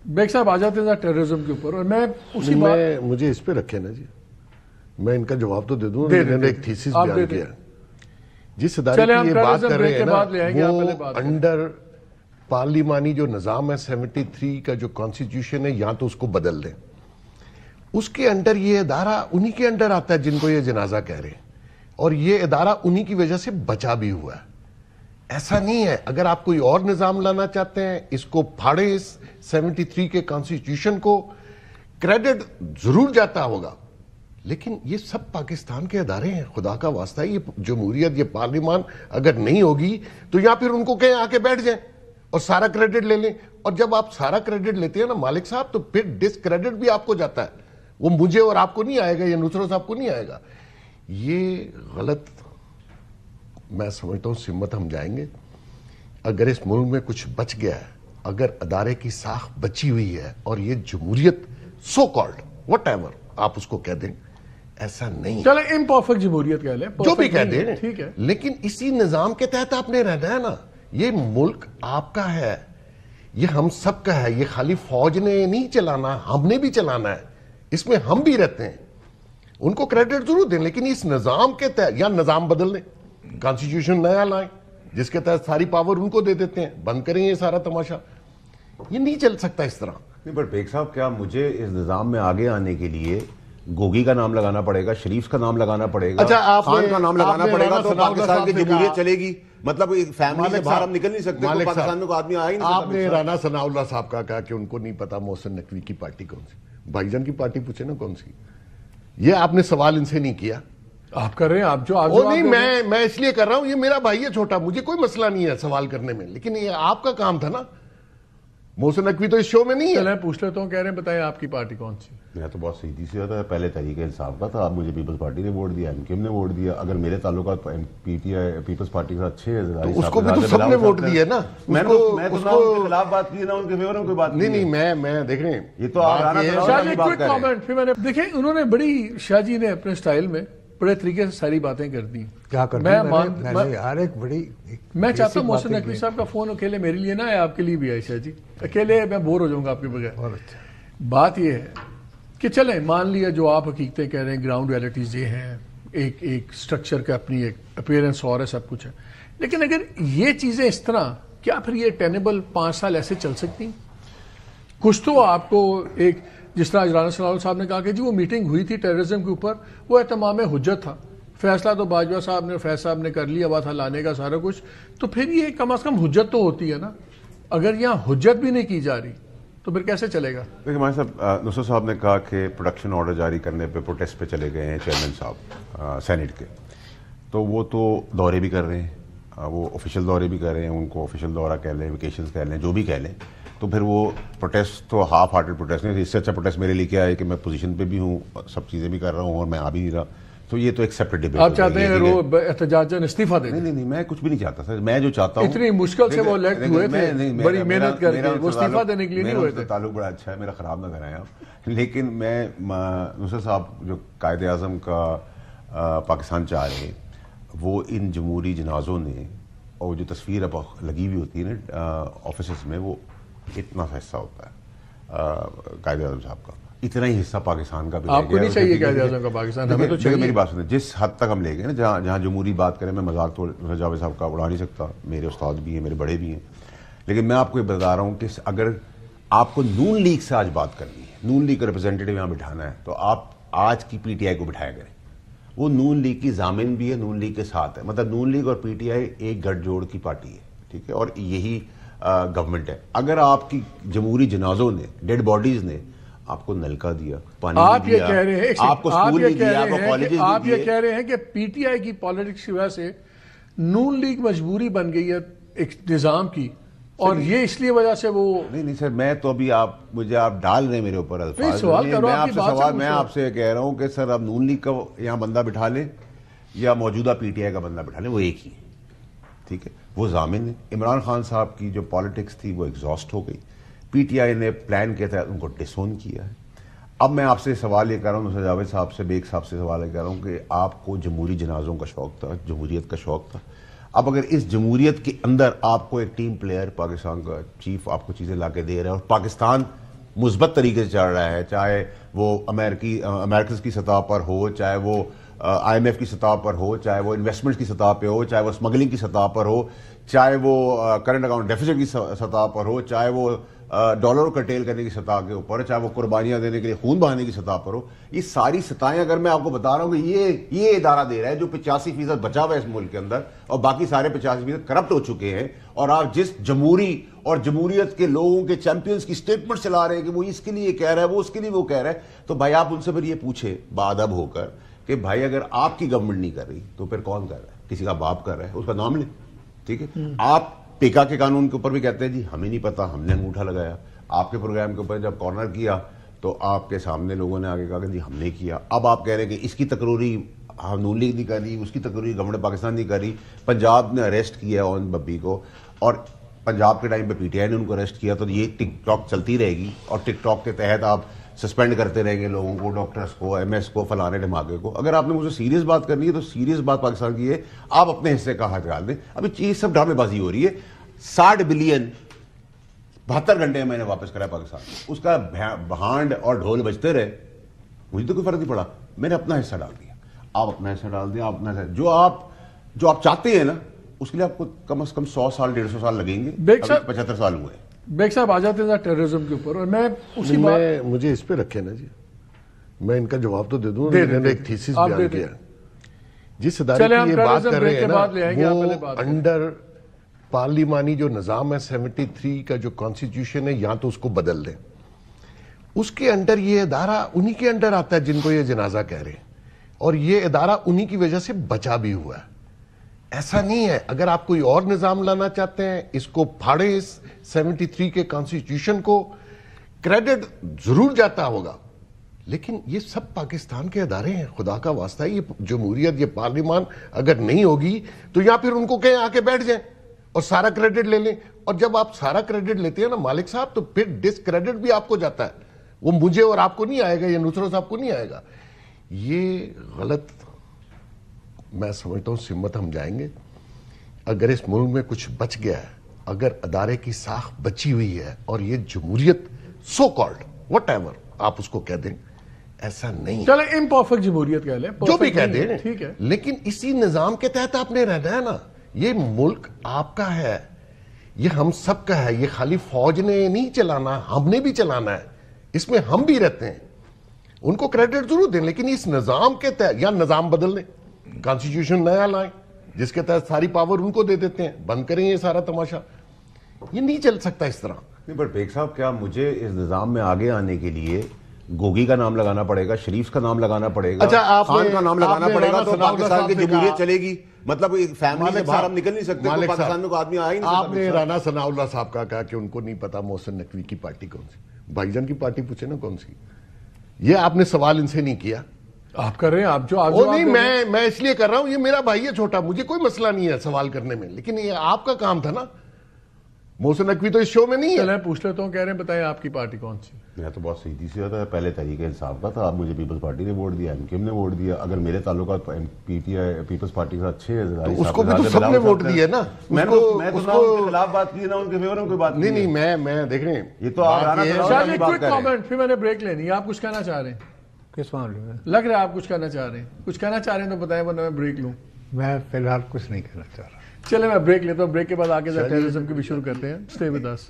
Bag साहब आ जाते हैं टेररिज्म के ऊपर, और मैं उसी बात मुझे इस पे रखे ना जी, मैं इनका जवाब तो दे दूं। मैंने एक थीसिस बयान किया, जिस इदारे की ये बात कर रहे हैं ना, वो अंडर पार्लिमानी जो निजाम है 73 का जो कॉन्स्टिट्यूशन है, या तो उसको बदल दें, उसके अंडर ये इदारा उन्हीं के अंडर आता है जिनको ये जनाजा कह रहे हैं, और ये इदारा उन्हीं की वजह से बचा भी हुआ है। ऐसा नहीं है, अगर आप कोई और निजाम लाना चाहते हैं, इसको फाड़े, इस 73 के कॉन्स्टिट्यूशन को, क्रेडिट जरूर जाता होगा, लेकिन ये सब पाकिस्तान के अदारे हैं, खुदा का वास्ता है। ये जमहूरियत, ये पार्लिमान अगर नहीं होगी तो या फिर उनको कहें आके बैठ जाएं और सारा क्रेडिट ले लें। और जब आप सारा क्रेडिट लेते हैं ना मालिक साहब, तो फिर डिसक्रेडिट भी आपको जाता है, वो मुझे और आपको नहीं आएगा, या नुसरत साहब को नहीं आएगा। ये गलत मैं समझता हूं सिमत हम जाएंगे। अगर इस मुल्क में कुछ बच गया है, अगर अदारे की साख बची हुई है, और ये जमहूरियत सो कॉल्ड वट एवर आप उसको कह दें, ऐसा नहीं, चले इम्परफेक्ट जमहूरियत कह लें, जो भी कह दें, ठीक है, लेकिन इसी निजाम के तहत आपने रहना है ना। ये मुल्क आपका है, ये हम सब का है, ये खाली फौज ने नहीं चलाना, हमने भी चलाना है, इसमें हम भी रहते हैं। उनको क्रेडिट जरूर दें, लेकिन इस निजाम के तहत, या निजाम बदल दें, कॉन्स्टिट्यूशन नया लाएं जिसके तहत सारी पावर उनको दे देते हैं, बंद करें ये सारा तमाशा। ये नहीं चल सकता इस तरह। नहीं, पर बेग साहब, क्या मुझे इस निजाम में आगे आने के लिए गोगी का नाम लगाना पड़ेगा, शरीफ का नाम लगाना पड़ेगा, अच्छा, खान का नाम लगाना पड़ेगा, तो पाकिस्तान की जमहूरियत चलेगी? मतलब एक फैमिली से बाहर हम निकल नहीं सकते, तो पाकिस्तान में कोई आदमी आ ही नहीं सकता। आपने राना सनाउल्लाह साहब का कहा कि उनको नहीं पता मोहसिन नकवी की पार्टी कौन सी, भाईजान की पार्टी पूछे ना कौन सी। ये आपने सवाल इनसे नहीं किया, आप कर रहे हैं, आप जो आप नहीं, मैं इसलिए कर रहा हूं, ये मेरा भाई है छोटा, मुझे कोई मसला नहीं है सवाल करने में, लेकिन ये आपका काम था ना। मोहसिन नकवी तो इस शो में नहीं है। पूछ लेता हूँ, कह रहे हैं बताएं आपकी पार्टी कौन सी? मैं तो बहुत सीधी सी था, पहले तरीके इंसाफ का था, मुझे पीपल्स पार्टी ने वोट दिया, एमकेएम ने वोट दिया। अगर मेरे ताल्लुकात पीटीआई पीपल्स पार्टी के अच्छे हैं, तो उसको भी तो सबने वोट दिया ना। मैं तो उनके खिलाफ बात की ना, उनके फेवर में कोई बात नहीं, मैं देख रहे हैं, ये तो आप मैंने देखे, उन्होंने बड़ी, शाह जी ने अपने स्टाइल में बड़े तरीके से सारी बातें कर दी। क्या कर मैं यार एक बड़ी मैं चाहता हूँ मोहसिन नकवी साहब का फोन अकेले मेरे लिए ना है, आपके लिए भी है शाह जी, अकेले मैं बोर हो जाऊंगा आपके बगैर। बात यह है कि चले मान लिया जो आप हकीकतें कह रहे हैं, ग्राउंड रियलिटीज ये हैं, एक स्ट्रक्चर का अपनी एक अपीयरेंस और है, सब कुछ है, लेकिन अगर ये चीजें इस तरह, क्या फिर ये टेनेबल 5 साल ऐसे चल सकती? कुछ तो आपको एक, जिस तरह राना सनाउल्लाह साहब ने कहा कि जी वो मीटिंग हुई थी टेररिज्म के ऊपर, वो एहतमाम हुज्जत था, फैसला तो बाजवा साहब ने, फैज साहब ने कर लिया हुआ था लाने का सारा कुछ, तो फिर ये कम से कम हुज्जत तो होती है ना। अगर यहाँ हुज्जत भी नहीं की जा रही तो फिर कैसे चलेगा? देखिए हमारे साहब, नुसरत साहब ने कहा कि प्रोटेक्शन ऑर्डर जारी करने पे प्रोटेस्ट पे चले गए हैं चेयरमैन साहब सेनेट के, तो वो तो दौरे भी कर रहे हैं, वो ऑफिशियल दौरे भी कर रहे हैं, उनको ऑफिशियल दौरा कह लें, वेकेशंस कह लें, जो भी कह लें, तो फिर वो प्रोटेस्ट तो हाफ हार्टेड प्रोटेस्ट नहीं, इससे अच्छा प्रोटेस्ट मेरे लिए क्या है कि मैं पोजीशन पे भी हूँ, सब चीज़ें भी कर रहा हूँ और मैं आ भी नहीं रहा, तो ये तो एक सेपरेट डिबेट। आप चाहते हैं वो एहतजाजन इस्तीफा दे? नहीं, मैं कुछ भी नहीं चाहता सर, मैं जो चाहता हूँ, इतनी मुश्किल से वो इलेक्ट हुए थे, बड़ी मेहनत करके, वो इस्तीफा देने के लिए नहीं हुए थे। ताल्लुक बड़ा अच्छा है, मेरा खराब ना कराएं आप, लेकिन मैं नुसरत साहब जो कायदे आज़म का पाकिस्तान चाह रहे हैं, वो इन जमहूरी जनाजों ने, और जो तस्वीर अब लगी हुई होती है ना ऑफिस में, वो इतना सा हिस्सा होता है कायदे आज़म साहब का, इतना ही हिस्सा पाकिस्तान का भी। आपको नहीं चाहिए कायदे आज़म का पाकिस्तान? हमें तो चाहिए। मेरी बात सुनिए, जिस हद तक हम ले गए ना, जहाँ जमहूरी बात करें, मैं मजाक तो जावेद साहब का उड़ा नहीं सकता, मेरे उस्ताद भी हैं, मेरे बड़े भी हैं, लेकिन मैं आपको ये बता रहा हूँ कि अगर आपको नून लीग से आज बात करनी है, नून लीग का रिप्रेजेंटेटिव यहाँ बिठाना है, तो आप आज की पीटीआई को बिठाया करें, वो नून लीग की जामिन भी है, नून लीग के साथ है, मतलब नून लीग और पीटीआई एक गठजोड़ की पार्टी है, ठीक है, और यही गवर्नमेंट है। अगर आपकी जमहूरी जनाजों ने, डेड बॉडीज ने आपको नलका दिया, पानी आप दिया, ये कह रहे हैं, आपको स्कूल नहीं दिया, आपको कॉलेजेस नहीं आप ये कह रहे हैं कि पीटीआई की पॉलिटिक्स की वजह से नून लीग मजबूरी बन गई है एक निजाम की, और ये इसलिए वजह से वो नहीं सर, मैं तो अभी मुझे आप डाल रहे हैं मेरे ऊपर अल्फाज, सवाल करो, मैं आपसे कह रहा हूं कि सर आप नून लीग का यहाँ बंदा बिठा लें या मौजूदा पीटीआई का बंदा बिठा लें, वो एक ही है, ठीक है, वो जामिन है। इमरान खान साहब की जो पॉलिटिक्स थी वो एग्जॉस्ट हो गई, पीटीआई ने प्लान के तहत उनको डिसोन किया है। अब मैं आपसे सवाल ये कर रहा हूँ, जावेद साहब से, बेग साहब से सवाल ये कर रहा हूँ कि आपको जमहूरी जनाजों का शौक था, जमहूरियत का शौक था, अब अगर इस जमहूरियत के अंदर आपको एक टीम प्लेयर, पाकिस्तान का चीफ आपको चीजें ला के दे रहा है और पाकिस्तान मुस्बत तरीके से चल रहा है, चाहे वो अमेरिकन की सतह पर हो, चाहे वो IMF की सतह पर हो, चाहे वो इन्वेस्टमेंट की सतह पर हो, चाहे वो स्मगलिंग की सतह पर हो, चाहे वो करंट अकाउंट डेफिसिट की सतह पर हो, चाहे वो डॉलर को कर्टेल करने की सतह के ऊपर, चाहे वो कुर्बानियां देने के लिए खून बहाने की सतह पर हो, ये सारी सतहें अगर मैं आपको बता रहा हूं कि ये इदारा दे रहा है जो 85% बचा हुआ है इस मुल्क के अंदर, और बाकी सारे 85% करप्ट हो चुके हैं, और आप जिस जमहूरी और जमहूरियत के लोगों के चैंपियंस की स्टेटमेंट चला रहे हैं कि वो इसके लिए कह रहा है, वो उसके लिए वो कह रहा है, तो भाई आप उनसे फिर ये पूछे बाअदब होकर कि भाई अगर आपकी गवर्नमेंट नहीं कर रही तो फिर कौन कर रहा है? किसी का बाप कर रहा है, उसका नाम ले, ठीक है। आप पेका के कानून के ऊपर भी कहते हैं जी हमें नहीं पता, हमने अंगूठा लगाया। आपके प्रोग्राम के ऊपर जब कॉर्नर किया तो आपके सामने लोगों ने आगे कहा कि जी हमने किया। अब आप कह रहे हैं कि इसकी तकरूरी नून लीग नहीं कर रही, उसकी तकरूरी गवर्नमेंट पाकिस्तान नहीं कर रही। पंजाब ने अरेस्ट किया ऑन बब्बी को, और पंजाब के टाइम पे PTI ने उनको अरेस्ट किया, तो ये टिकटॉक चलती रहेगी, और टिकटॉक के तहत आप सस्पेंड करते रहेंगे लोगों को, डॉक्टर्स को, MS को, फलाने ढमाके को। अगर आपने मुझे सीरियस बात करनी है तो सीरियस बात पाकिस्तान की है, आप अपने हिस्से का हाथ डाल दें। अभी ये सब ड्रामेबाजी हो रही है। 60 बिलियन 72 घंटे मैंने वापस करा पाकिस्तान, उसका भांड और ढोल बजते रहे, मुझे तो कोई फर्क नहीं पड़ा, मैंने अपना हिस्सा डाल दिया। आप अपना हिस्सा डाल दिया, आप अपना हिस्सा, जो आप चाहते हैं ना, उसके लिए आपको कम से कम 100 साल 150 साल लगेंगे। 75 साल हुए। बेग साहब आ जाते हैं टेररिज्म के ऊपर, और मैं उसी बात मुझे इस पे रखे ना जी, मैं इनका जवाब तो दे दूं। मैंने एक थीसिस बयान किया, जिस इदारे की ये बात कर रहे हैं ना, वो अंडर पार्लिमानी जो निजाम है 73 का जो कॉन्स्टिट्यूशन है, या तो उसको बदल दें, उसके अंडर ये इदारा उन्हीं के अंडर आता है जिनको ये जनाजा कह रहे हैं, और ये इदारा उन्हीं की वजह से बचा भी हुआ है। ऐसा नहीं है, अगर आप कोई और निजाम लाना चाहते हैं, इसको फाड़े, इस 73 के कॉन्स्टिट्यूशन को, क्रेडिट जरूर जाता होगा, लेकिन ये सब पाकिस्तान के अदारे हैं। खुदा का वास्ता है, ये जमहूरियत, ये पार्लिमान अगर नहीं होगी तो या फिर उनको कहें आके बैठ जाएं और सारा क्रेडिट ले लें। और जब आप सारा क्रेडिट लेते हैं ना मालिक साहब, तो फिर डिसक्रेडिट भी आपको जाता है, वो मुझे और आपको नहीं आएगा, या नुसरत साहब को नहीं आएगा। ये गलत मैं समझता हूं सिमत हम जाएंगे। अगर इस मुल्क में कुछ बच गया है, अगर अदारे की साख बची हुई है, और ये जमहूरियत सो कॉल्ड वट एवर आप उसको कह दें, ऐसा नहीं, चले इम्परफेक्ट जमहूरियत कह लें, जो भी कह दें, ठीक है, लेकिन इसी निजाम के तहत आपने रहना है ना। ये मुल्क आपका है, ये हम सब का है, ये खाली फौज ने नहीं चलाना, हमने भी चलाना है, इसमें हम भी रहते हैं। उनको क्रेडिट जरूर दें, लेकिन इस निजाम के तहत, या निजाम बदल दें, कॉन्स्टिट्यूशन नया लाएं जिसके तहत सारी पावर उनको दे देते हैं, बंद करें ये सारा तमाशा। ये नहीं चल सकता इस तरह। नहीं, पर बेग साहब, क्या मुझे इस निजाम में आगे आने के लिए गोगी का नाम लगाना पड़ेगा, शरीफ का नाम लगाना पड़ेगा, अच्छा, खान का नाम लगाना पड़ेगा, तो पाकिस्तान की जमहूरियत चलेगी? मतलब एक फैमिली से बाहर हम निकल नहीं सकते, तो पाकिस्तान में कोई आदमी आ ही नहीं सकता। आपने राना सनाउल्लाह साहब का कहा कि उनको नहीं पता मोहसिन नकवी की पार्टी कौन सी, भाईजान की पार्टी पूछे ना कौन सी। ये आपने सवाल इनसे नहीं किया, आप कर रहे हैं। आप जो नहीं, मैं इसलिए कर रहा हूं, ये मेरा भाई है छोटा, मुझे कोई मसला नहीं है सवाल करने में, लेकिन ये आपका काम था ना। मोहसिन नकवी तो इस शो में नहीं है। चले पूछ लेता हूं, कह रहे हैं बताएं आपकी पार्टी कौन सी? मैं तो बहुत सीधी सी होता है, पहले तरीके इंसाफ का था, आप मुझे पीपल्स पार्टी ने वोट दिया, MQM ने वोट दिया। अगर मेरे ताल्लुकात PTI पीपल्स पार्टी से अच्छे हैं, तो उसको भी तो सबने वोट दिया ना। मैं तो उनके खिलाफ बात की ना, उनके फेवर में कोई बात नहीं, मैं देख रहे हैं, ये तो आप फिर मैंने ब्रेक लेनी है। आप कुछ कहना चाह रहे हैं? किस मामले में लग रहा है आप कुछ कहना चाह रहे हैं? कुछ कहना चाह रहे हैं तो बताएं, वरना मैं ब्रेक लूं। मैं फिलहाल कुछ नहीं कहना चाह रहा। चले मैं ब्रेक लेता हूं, ब्रेक के बाद आगे टेररिज्म की भी शुरू करते हैं। Stay with us.